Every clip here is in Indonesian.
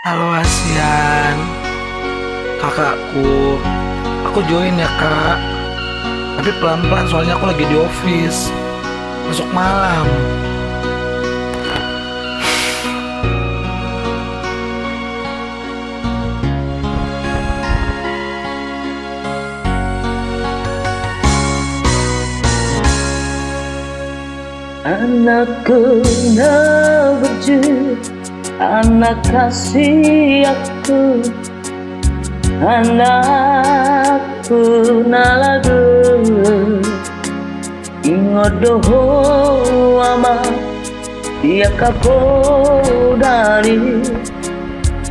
Halo Asian, kakakku. Aku join ya kak. Tapi pelan-pelan soalnya aku lagi di office. Masuk malam. Anakku nak berju, anak kasih aku, anakku nalagu, ingodoho ama dia kapo dari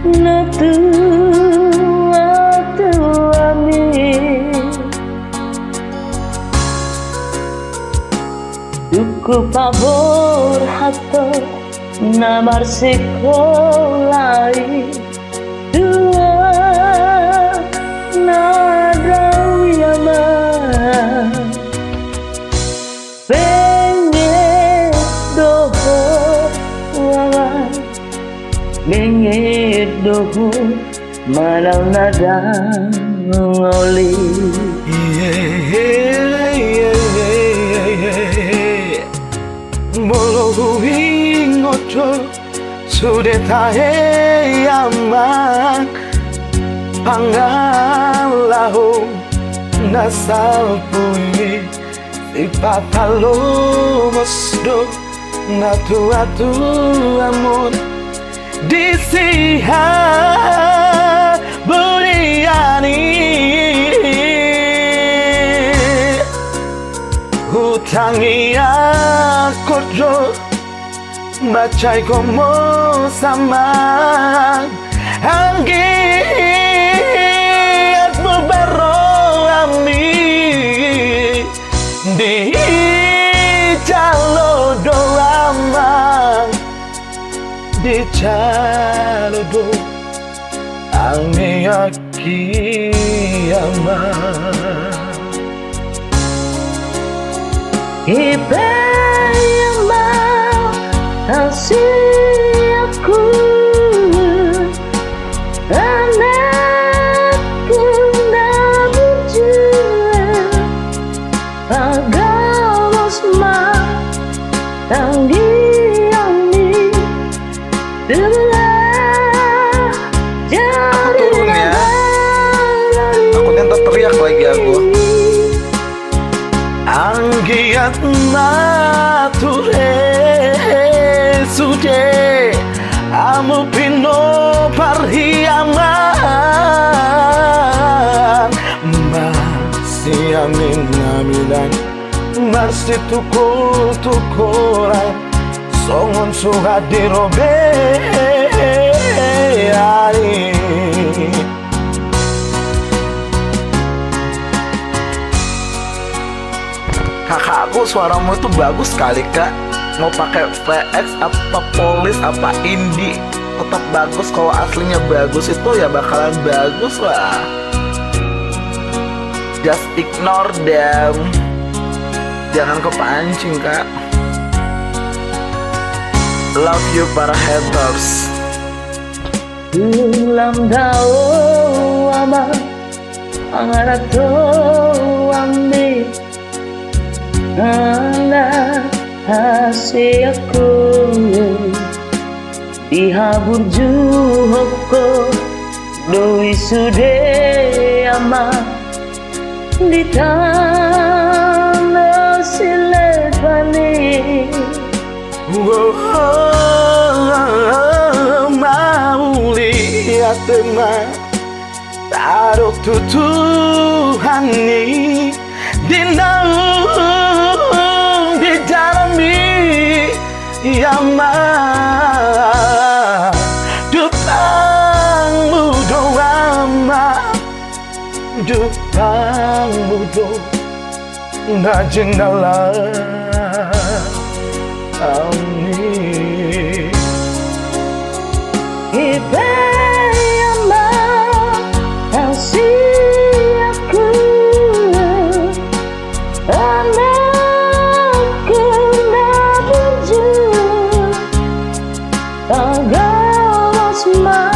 natu atu ami. Cukup pabor hato namar sekolai dua nadau yama bengit doho wawan bengit doho malau nada ngoli. Molo ngocho sudah tahe amak pangalahu nasal pui sifat halo mosdo natu atu amor disiha buriani hutangi aku bacai como sama anggiat berbaro ami di calo doama di calo do ami akiyama Ibeyama kasih aku, anakku nak berjuang pagawas ma tanggiami telah jadi turun ya. Aku yang teriak lagi aku. Anggiat nature sude amu pino parhiaman masih amin aminan masih tukul tukulan songon suha dirobe ari. Kakak aku suaramu itu bagus sekali kak. Mau pakai VX apa Polis apa Indie tetap bagus. Kalau aslinya bagus itu ya bakalan bagus lah. Just ignore them. Jangan kepancing kak. Love you para haters. Ulam dao ama angarato ambi anak kasih aku dihabur juhoko doi sude ama di tanah silepani. Mau lihat teman taruh tutuhan nih di naung di jalami yama dupang mudo ama dupang mudo na jendela Amin. Ibeyama kasih aku, anakku nak berjuang pagawas ma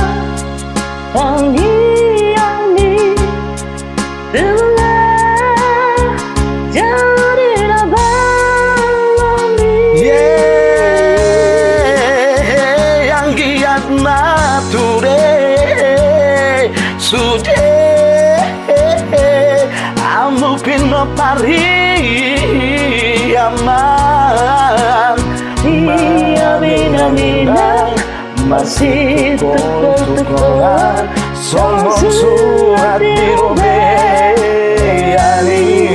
nature sude amo pino pari aman Mina mina masih tukol-tukolan Sombong surat dirobeyani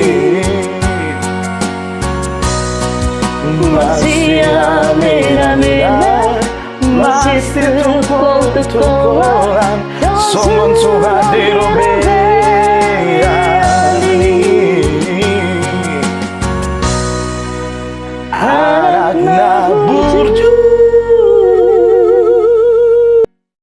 Masih amena-mena masih tukol-tukolan Sombong surat dirobeyani